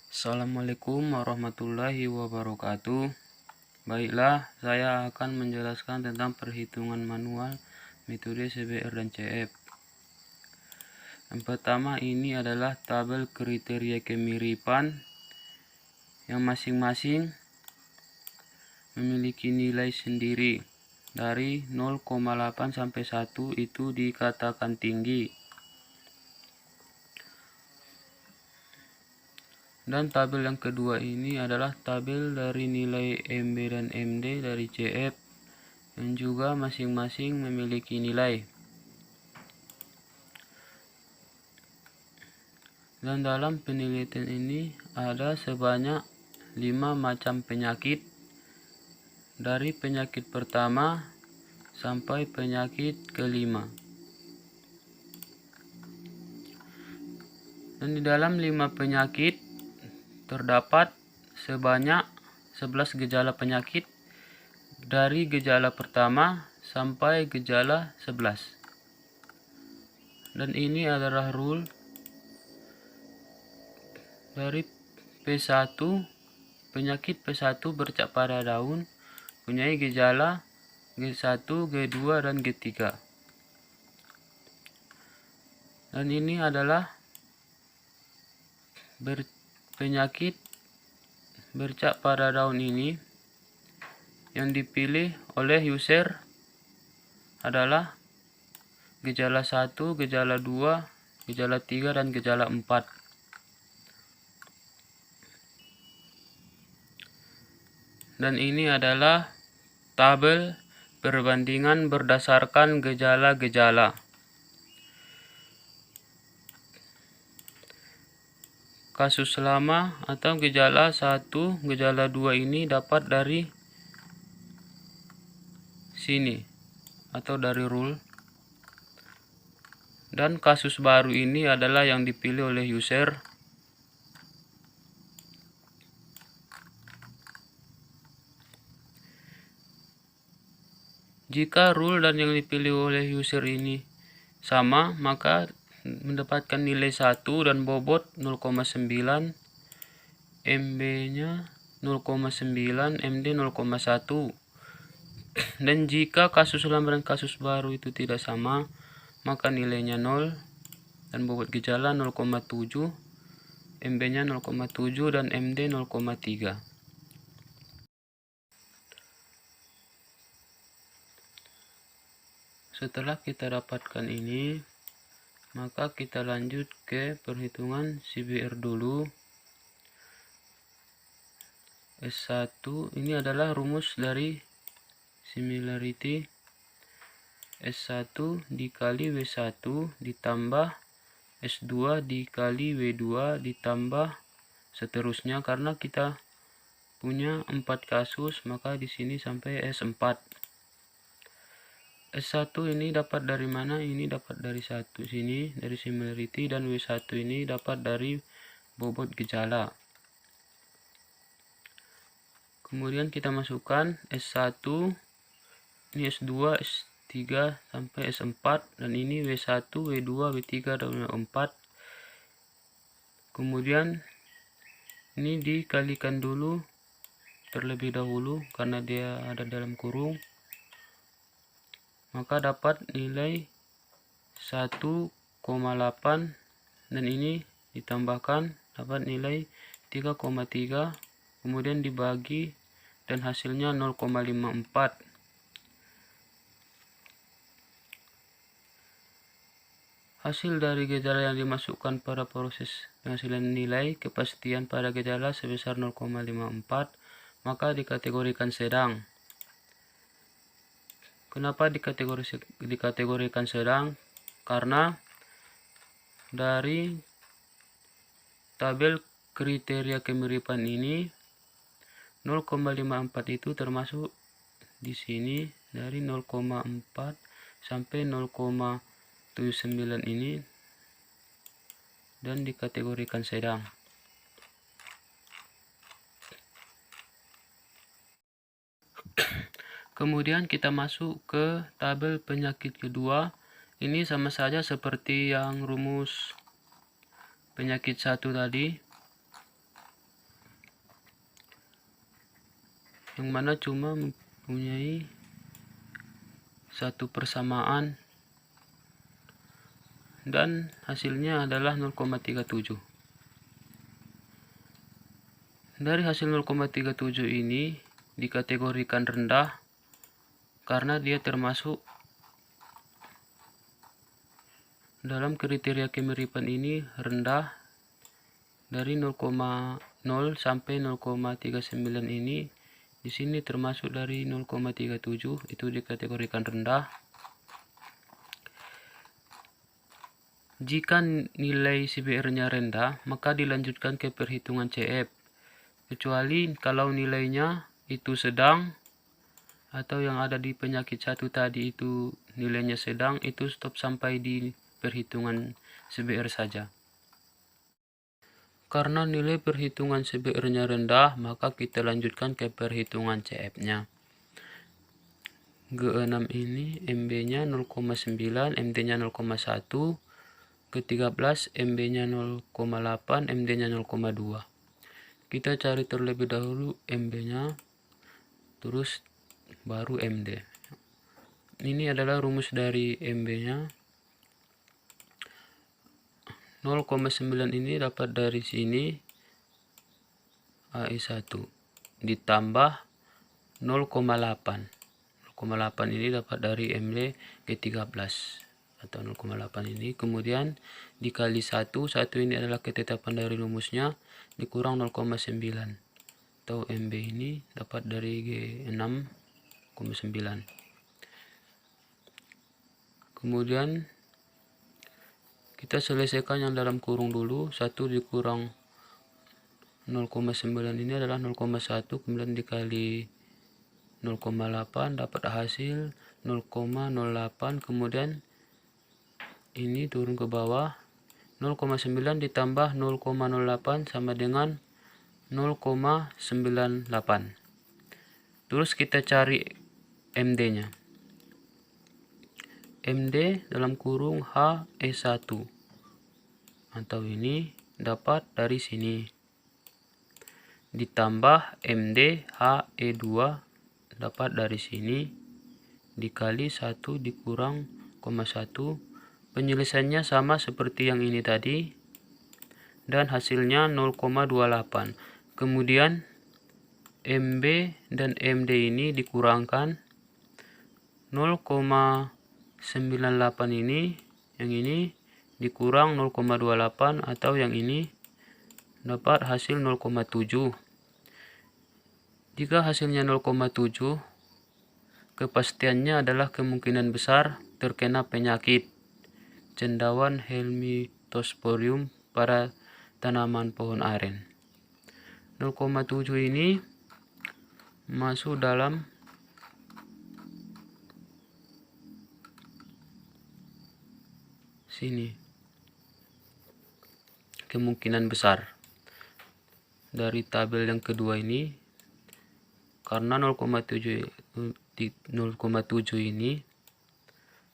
Assalamualaikum warahmatullahi wabarakatuh. Baiklah, saya akan menjelaskan tentang perhitungan manual metode CBR dan CF. Yang pertama ini adalah tabel kriteria kemiripan yang masing-masing memiliki nilai sendiri. Dari 0,8 sampai 1 itu dikatakan tinggi. Dan tabel yang kedua ini adalah tabel dari nilai MB dan MD dari CF yang juga masing-masing memiliki nilai. Dan dalam penelitian ini ada sebanyak 5 macam penyakit, dari penyakit pertama sampai penyakit kelima. Dan di dalam 5 penyakit terdapat sebanyak 11 gejala penyakit dari gejala pertama sampai gejala 11. Dan ini adalah rule dari P1. Penyakit P1 bercak pada daun punya gejala G1, G2, dan G3. Dan ini adalah penyakit bercak pada daun ini yang dipilih oleh user adalah gejala 1, gejala 2, gejala 3, dan gejala 4. Dan ini adalah tabel perbandingan berdasarkan gejala-gejala. Kasus lama atau gejala 1, gejala 2 ini dapat dari sini atau dari rule. Dan kasus baru ini adalah yang dipilih oleh user. Jika rule dan yang dipilih oleh user ini sama, maka mendapatkan nilai 1 dan bobot 0,9, MB-nya 0,9, MD 0,1. Dan jika kasus lama dan kasus baru itu tidak sama, maka nilainya 0 dan bobot gejala 0,7, MB-nya 0,7, dan MD 0,3. Setelah kita dapatkan ini, maka kita lanjut ke perhitungan CBR dulu. S1 ini adalah rumus dari similarity. S1 dikali W1 ditambah S2 dikali W2 ditambah seterusnya, karena kita punya 4 kasus, maka di sini sampai S4. S1 ini dapat dari mana? Ini dapat dari 1 sini, dari similarity, dan W1 ini dapat dari bobot gejala. Kemudian kita masukkan S1, ini S2, S3 sampai S4, dan ini W1, W2, W3, dan W4. Kemudian ini dikalikan dulu terlebih dahulu karena dia ada dalam kurung. Maka dapat nilai 1,8, dan ini ditambahkan dapat nilai 3,3, kemudian dibagi dan hasilnya 0,54. Hasil dari gejala yang dimasukkan pada proses penghasilan nilai kepastian pada gejala sebesar 0,54, maka dikategorikan sedang. Kenapa dikategorikan sedang? Karena dari tabel kriteria kemiripan ini 0,54 itu termasuk di sini, dari 0,4 sampai 0,79 ini, dan dikategorikan sedang. Kemudian kita masuk ke tabel penyakit kedua. Ini sama saja seperti yang rumus penyakit 1 tadi. yang mana cuma mempunyai satu persamaan dan hasilnya adalah 0,37. Dari hasil 0,37 ini dikategorikan rendah karena dia termasuk dalam kriteria kemiripan ini rendah. Dari 0,0 sampai 0,39 ini di sini termasuk dari 0,37, itu dikategorikan rendah. Jika nilai CBR-nya rendah, maka dilanjutkan ke perhitungan CF. Kecuali kalau nilainya itu sedang atau yang ada di penyakit 1 tadi itu nilainya sedang, itu stop sampai di perhitungan CBR saja. Karena nilai perhitungan CBR-nya rendah, maka kita lanjutkan ke perhitungan CF-nya. G6 ini MB-nya 0,9, MD-nya 0,1, Ke13 MB-nya 0,8, MD-nya 0,2. Kita cari terlebih dahulu MB-nya, terus baru MD. Ini adalah rumus dari MB-nya. 0,9 ini dapat dari sini AI1 ditambah 0,8. 0,8 ini dapat dari MD Ke13 atau 0,8 ini, kemudian dikali 1 ini adalah ketetapan dari rumusnya, dikurang 0,9 atau MB ini dapat dari G6,9. Kemudian kita selesaikan yang dalam kurung dulu. 1 dikurang 0,9 ini adalah 0,1, kemudian dikali 0,8 dapat hasil 0,08, kemudian ini turun ke bawah. 0,9 ditambah 0,08 sama dengan 0,98. Terus kita cari MD-nya. MD dalam kurung HE1 atau ini dapat dari sini ditambah MD HE2 dapat dari sini dikali 1 dikurang 0,1. Penyelesaiannya sama seperti yang ini tadi dan hasilnya 0,28. Kemudian MB dan MD ini dikurangkan 0,98 ini, yang ini dikurang 0,28 atau yang ini dapat hasil 0,7. Jika hasilnya 0,7, kepastiannya adalah kemungkinan besar terkena penyakit cendawan Helminthosporium pada tanaman pohon aren. 0,7 ini masuk dalam sini, kemungkinan besar dari tabel yang kedua ini, karena 0,7 ini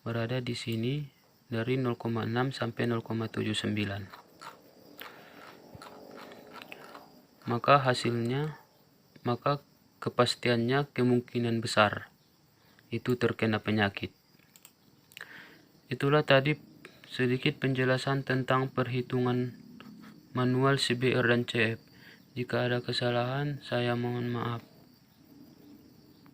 berada di sini dari 0,6 sampai 0,79. Maka hasilnya, maka kepastiannya kemungkinan besar itu terkena penyakit. Itulah tadi sedikit penjelasan tentang perhitungan manual CBR dan CF. Jika ada kesalahan, saya mohon maaf.